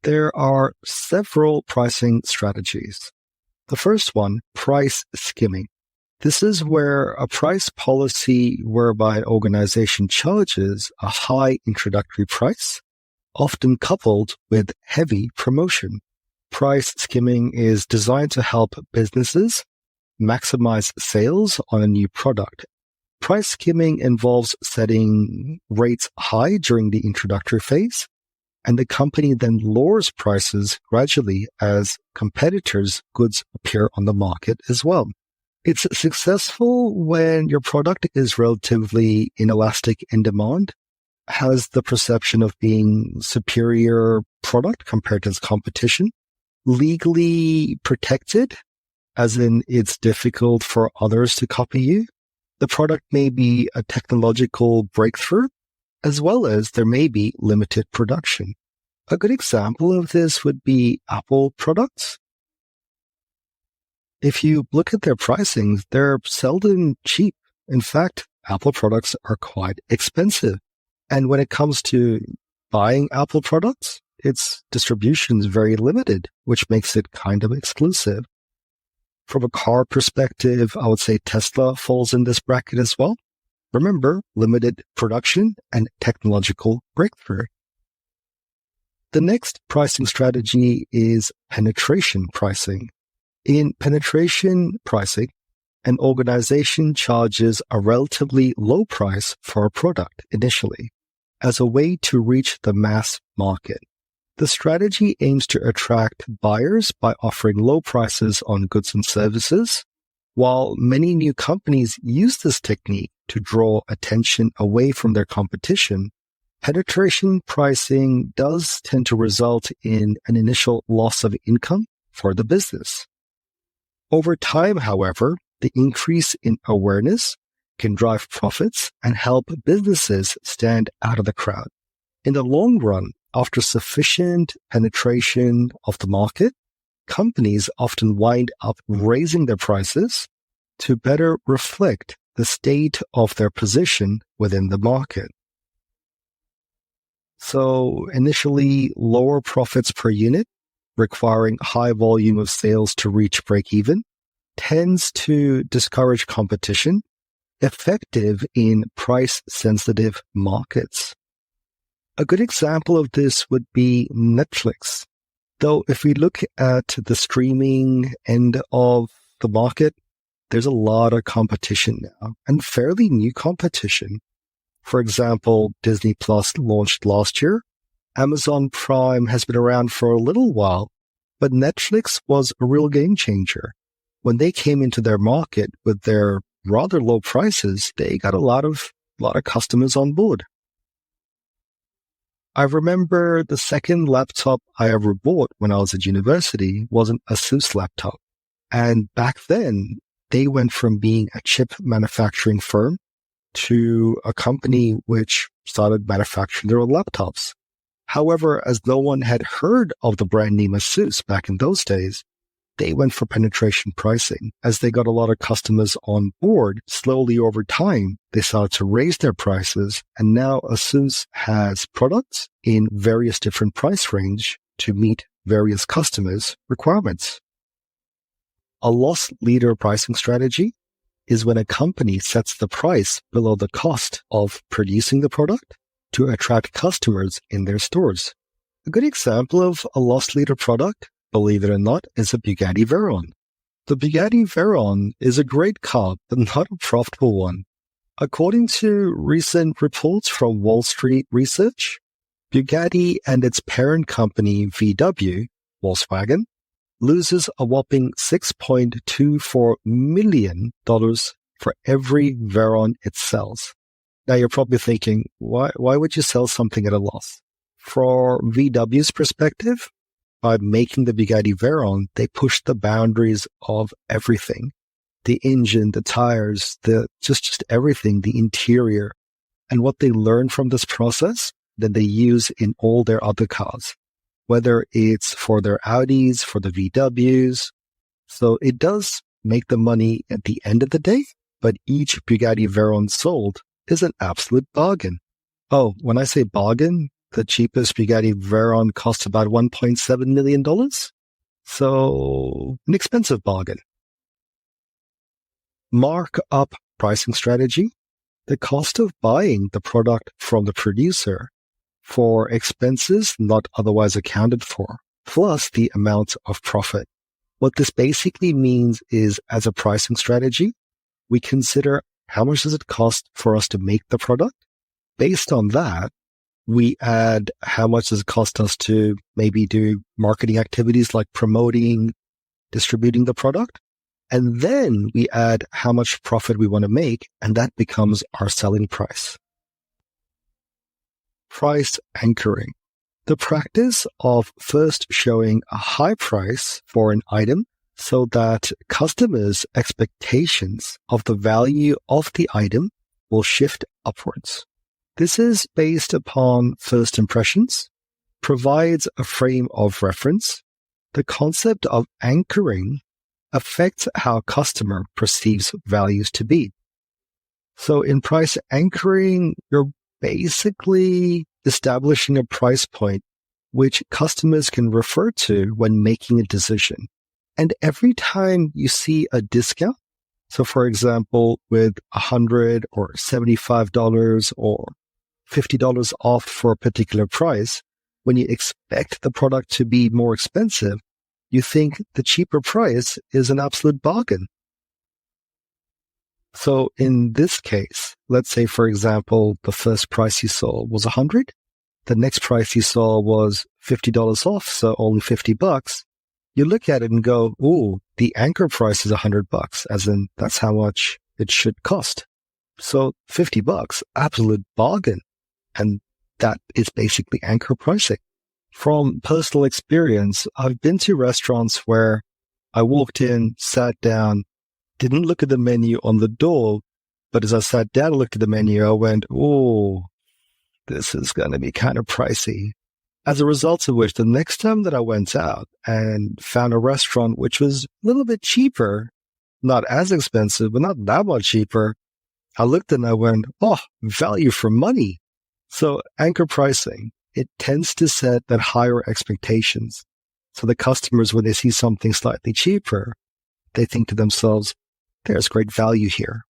There are several pricing strategies. The first one, price skimming. This is where a price policy whereby an organization charges a high introductory price, often coupled with heavy promotion. Price skimming is designed to help businesses maximize sales on a new product. Price skimming involves setting rates high during the introductory phase, and the company then lowers prices gradually as competitors' goods appear on the market as well. It's successful when your product is relatively inelastic in demand, has the perception of being superior product compared to its competition, legally protected, as in it's difficult for others to copy you. The product may be a technological breakthrough, as well as there may be limited production. A good example of this would be Apple products. If you look at their pricings, they're seldom cheap. In fact, Apple products are quite expensive. And when it comes to buying Apple products, its distribution is very limited, which makes it kind of exclusive. From a car perspective, I would say Tesla falls in this bracket as well. Remember, limited production and technological breakthrough. The next pricing strategy is penetration pricing. In penetration pricing, an organization charges a relatively low price for a product initially as a way to reach the mass market. The strategy aims to attract buyers by offering low prices on goods and services. While many new companies use this technique to draw attention away from their competition, penetration pricing does tend to result in an initial loss of income for the business. Over time, however, the increase in awareness can drive profits and help businesses stand out of the crowd. In the long run, after sufficient penetration of the market, companies often wind up raising their prices to better reflect the state of their position within the market. So initially, lower profits per unit, requiring high volume of sales to reach break-even, tends to discourage competition, effective in price-sensitive markets. A good example of this would be Netflix. Though if we look at the streaming end of the market, there's a lot of competition now, and fairly new competition. For example, Disney Plus launched last year. Amazon Prime has been around for a little while, but Netflix was a real game changer. When they came into their market with their rather low prices, they got a lot of customers on board. I remember the second laptop I ever bought when I was at university was an Asus laptop. And back then, they went from being a chip manufacturing firm to a company which started manufacturing their own laptops. However, as no one had heard of the brand name Asus back in those days, they went for penetration pricing. As they got a lot of customers on board, slowly over time, they started to raise their prices. And now Asus has products in various different price range to meet various customers' requirements. A loss leader pricing strategy is when a company sets the price below the cost of producing the product to attract customers in their stores. A good example of a loss leader product, believe it or not, is a Bugatti Veyron. The Bugatti Veyron is a great car, but not a profitable one. According to recent reports from Wall Street Research, Bugatti and its parent company VW, Volkswagen, loses a whopping $6.24 million for every Veyron it sells. Now you're probably thinking, why would you sell something at a loss? For VW's perspective, by making the Bugatti Veyron, they push the boundaries of everything. The engine, the tires, just everything, the interior. And what they learn from this process, then they use in all their other cars, whether it's for their Audis, for the VWs. So it does make the money at the end of the day, but each Bugatti Veyron sold is an absolute bargain. Oh, when I say bargain, the cheapest Bugatti Veyron cost about $1.7 million. So an expensive bargain. Markup pricing strategy. The cost of buying the product from the producer for expenses not otherwise accounted for, plus the amount of profit. What this basically means is, as a pricing strategy, we consider how much does it cost for us to make the product. Based on that, we add how much does it cost us to maybe do marketing activities like promoting, distributing the product. And then we add how much profit we want to make, and that becomes our selling price. Price anchoring. The practice of first showing a high price for an item so that customers' expectations of the value of the item will shift upwards. This is based upon first impressions, provides a frame of reference. The concept of anchoring affects how a customer perceives values to be. So in price anchoring, you're basically establishing a price point which customers can refer to when making a decision. And every time you see a discount, so for example, with $100 or $75 or $50 off for a particular price, when you expect the product to be more expensive, you think the cheaper price is an absolute bargain. So in this case, let's say, for example, the first price you saw was $100. The next price you saw was $50 off, so only $50. You look at it and go, "Ooh, the anchor price is $100, as in that's how much it should cost." So $50, absolute bargain. And that is basically anchor pricing. From personal experience, I've been to restaurants where I walked in, sat down, didn't look at the menu on the door, but as I sat down and looked at the menu, I went, "Oh, this is going to be kind of pricey." As a result of which, the next time that I went out and found a restaurant which was a little bit cheaper, not as expensive, but not that much cheaper, I looked and I went, "Oh, value for money." So anchor pricing, it tends to set that higher expectations. So the customers, when they see something slightly cheaper, they think to themselves, there's great value here.